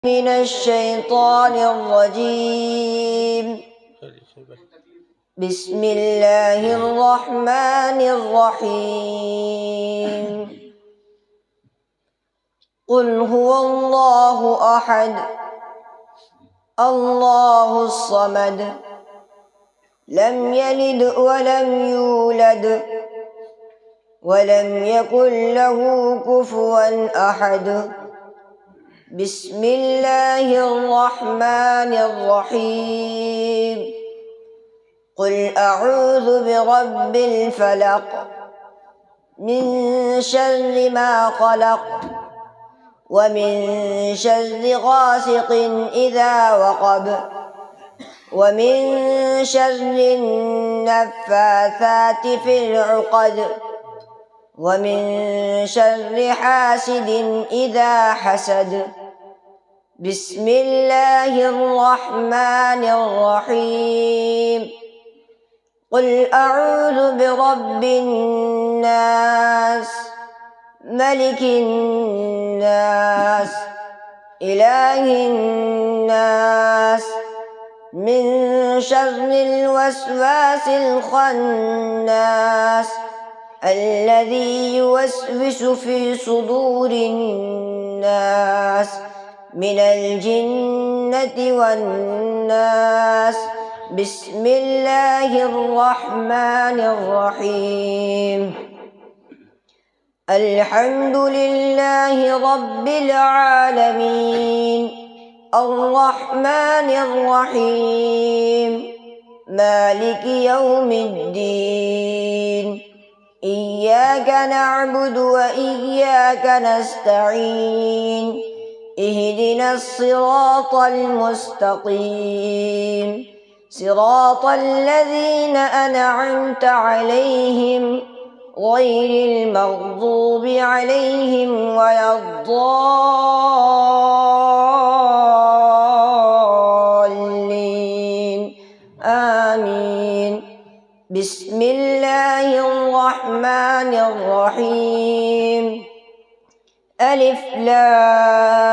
من الشيطان الرجيم. بسم الله الرحمن الرحيم. قل هو الله أحد الله الصمد لم يلد ولم يولد ولم يكن له كفوا أحد. بسم الله الرحمن الرحيم. قل أعوذ برب الفلق من شر ما خلق ومن شر غاسق إذا وقب ومن شر النفاثات في العقد ومن شر حاسد إذا حسد. بسم الله الرحمن الرحيم. قل أعوذ برب الناس ملك الناس إله الناس من شر الوسواس الخناس الذي يوسوس في صدور الناس من الجنة والناس. بسم الله الرحمن الرحيم. الحمد لله رب العالمين الرحمن الرحيم مالك يوم الدين. إياك نعبد وإياك نستعين. اهدنا الصراط المستقيم صراط الذين أنعمت عليهم غير المغضوب عليهم ولا الضالين آمين. بسم الله الرحمن الرحيم. ألف لام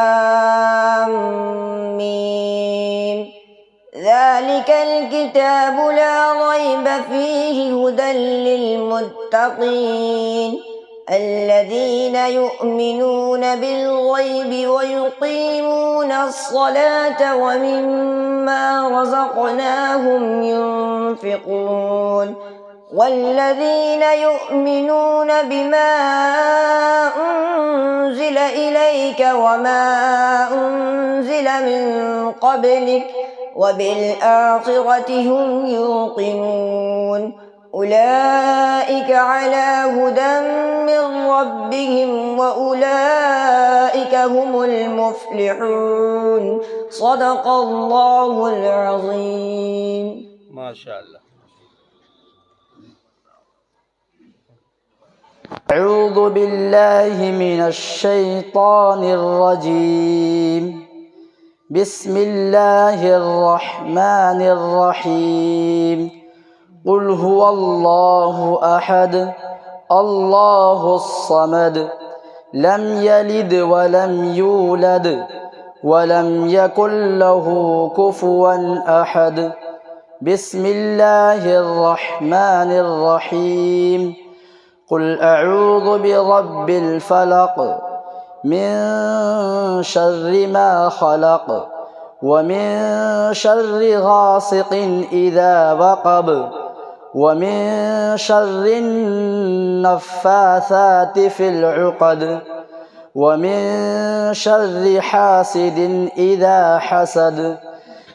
ميم ذلك الكتاب لا ريب فيه هدى للمتقين الذين يؤمنون بالغيب ويقيمون الصلاة ومما رزقناهم ينفقون والذين يؤمنون بما أنزل إليك وما أنزل من قبلك وبالآخرة هم يوقنون. أولئك على هدى من ربهم وأولئك هم المفلحون. صدق الله العظيم. ما شاء الله. أعوذ بالله من الشيطان الرجيم. بسم الله الرحمن الرحيم. قل هو الله أحد الله الصمد لم يلد ولم يولد ولم يكن له كفوا أحد. بسم الله الرحمن الرحيم. قل أعوذ برب الفلق من شر ما خلق ومن شر غاسق إذا وقب ومن شر النفاثات في العقد ومن شر حاسد إذا حسد.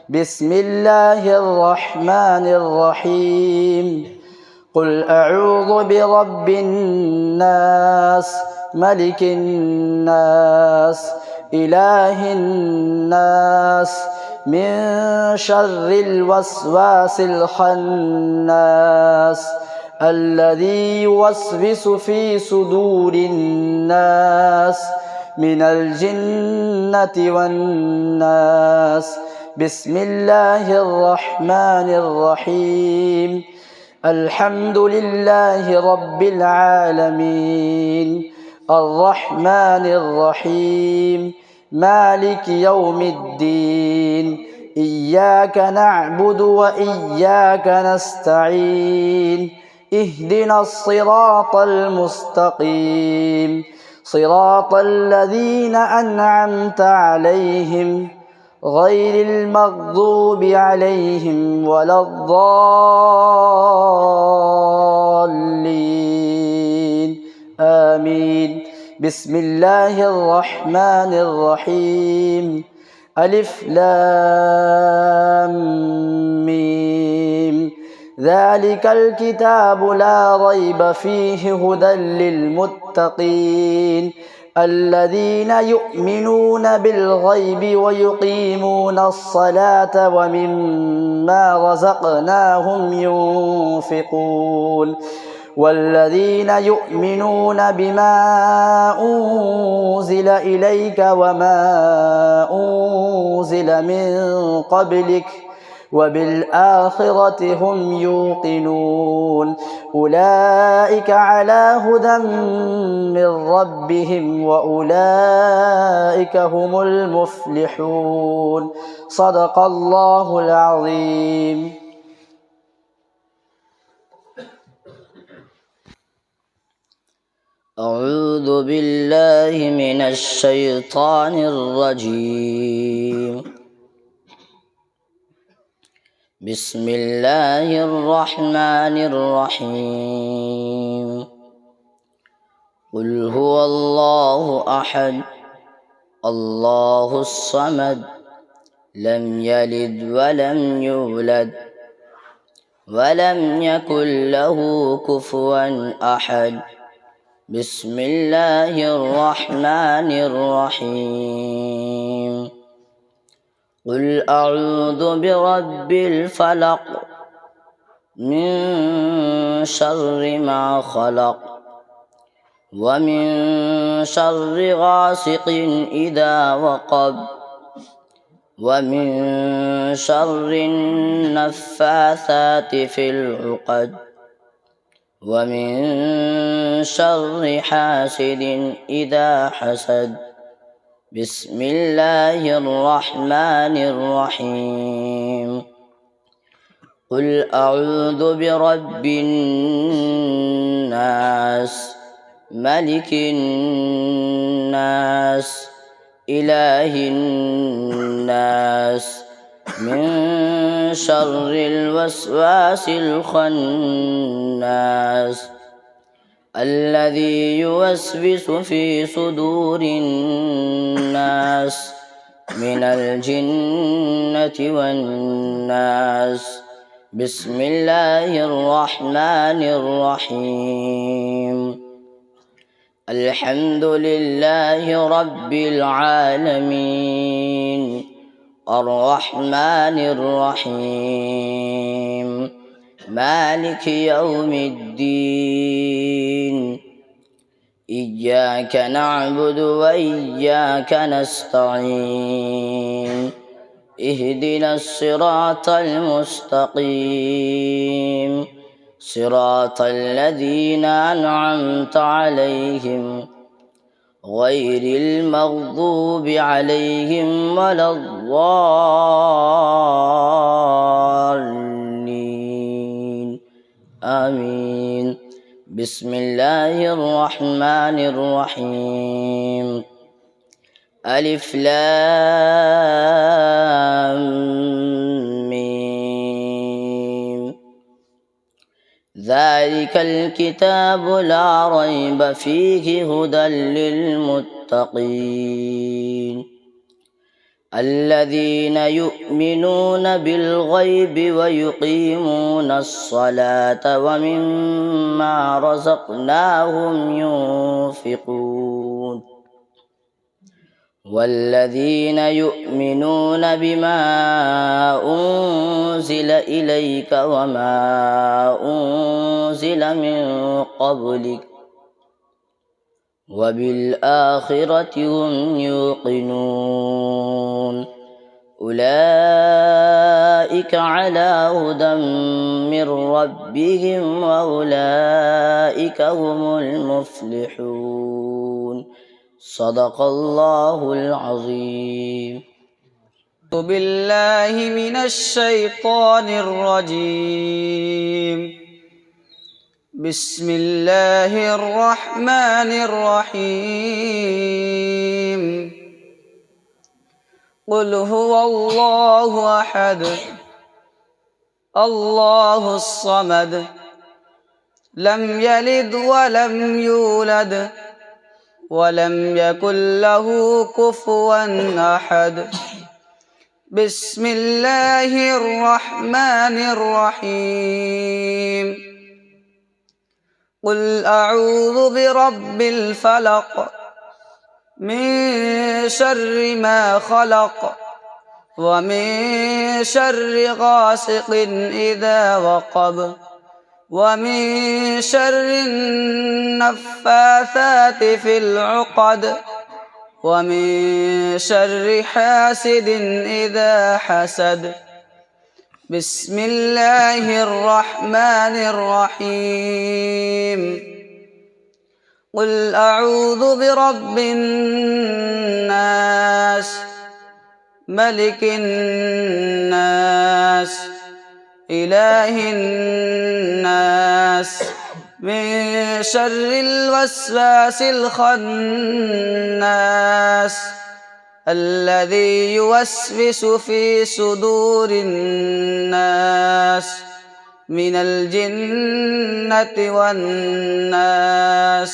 بسم الله الرحمن الرحيم. قل أعوذ برب الناس ملك الناس إله الناس من شر الوسواس الخناس الذي يوسوس في صدور الناس من الجنة والناس. بسم الله الرحمن الرحيم. الحمد لله رب العالمين الرحمن الرحيم مالك يوم الدين إياك نعبد وإياك نستعين اهدنا الصراط المستقيم صراط الذين أنعمت عليهم غير المغضوب عليهم ولا الضالين آمين بسم الله الرحمن الرحيم ألف لام ميم ذلك الكتاب لا ريب فيه هدى للمتقين الذين يؤمنون بالغيب ويقيمون الصلاة ومما رزقناهم ينفقون والذين يؤمنون بما أنزل إليك وما أنزل من قبلك وبالآخرة هم يوقنون أولئك على هدى من ربهم وأولئك هم المفلحون صدق الله العظيم. أعوذ بالله من الشيطان الرجيم. بسم الله الرحمن الرحيم. قل هو الله أحد الله الصمد لم يلد ولم يولد ولم يكن له كفوا أحد. بسم الله الرحمن الرحيم. قل أعوذ برب الفلق من شر ما خلق ومن شر غاسق إذا وقب ومن شر النفاثات في العقد ومن شر حاسد إذا حسد. بسم الله الرحمن الرحيم. قل أعوذ برب الناس ملك الناس إله الناس من شر الوسواس الخناس الذي يوسوس في صدور الناس من الجنة والناس. بسم الله الرحمن الرحيم. الحمد لله رب العالمين الرحمن الرحيم مالك يوم الدين إياك نعبد وإياك نستعين اهدنا الصراط المستقيم صراط الذين أنعمت عليهم غير المغضوب عليهم ولا الضالين آمين. بسم الله الرحمن الرحيم. ألف لام ميم ذلك الكتاب لا ريب فيه هدى للمتقين الذين يؤمنون بالغيب ويقيمون الصلاة ومما رزقناهم ينفقون والذين يؤمنون بما أنزل إليك وما أنزل من قبلك وبالآخرة هم يوقنون أولئك على هدى من ربهم وأولئك هم المفلحون صدق الله العظيم. أعوذ بالله من الشيطان الرجيم. بسم الله الرحمن الرحيم. قل هو الله أحد الله الصمد لم يلد ولم يولد ولم يكن له كفوا أحد. بسم الله الرحمن الرحيم. قل أعوذ برب الفلق من شر ما خلق ومن شر غاسق إذا وقب ومن شر النفاثات في العقد ومن شر حاسد إذا حسد. بسم الله الرحمن الرحيم. قل أعوذ برب الناس ملك الناس إله الناس من شر الوسواس الخناس الذي يوسوس في صدور الناس من الجنة والناس.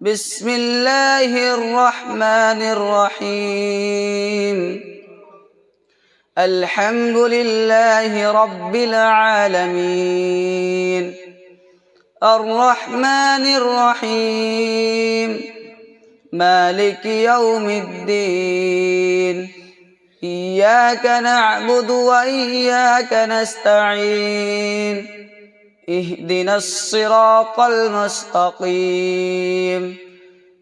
بسم الله الرحمن الرحيم. الحمد لله رب العالمين الرحمن الرحيم مالك يوم الدين إياك نعبد وإياك نستعين اهدنا الصراط المستقيم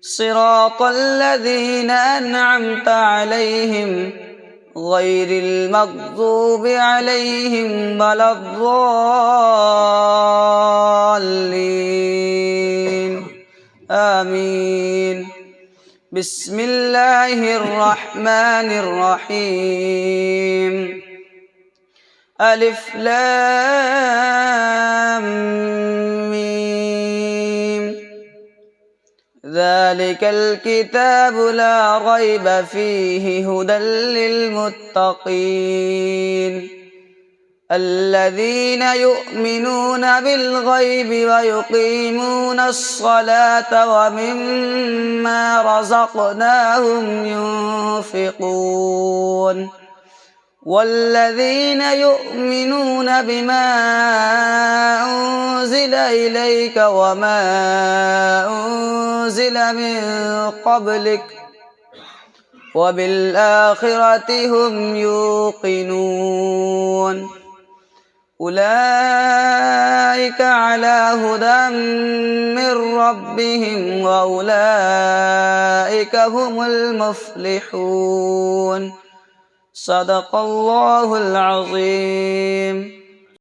صراط الذين أنعمت عليهم غير المغضوب عليهم ولا الضالين آمين. بسم الله الرحمن الرحيم. ألف لام ميم. ذلك الكتاب لا ريب فيه هدى للمتقين الذين يؤمنون بالغيب ويقيمون الصلاة ومما رزقناهم ينفقون والذين يؤمنون بما أنزل إليك وما أنزل من قبلك وبالآخرة هم يوقنون أولئك على هدى من ربهم وأولئك هم المفلحون. صدق الله العظيم.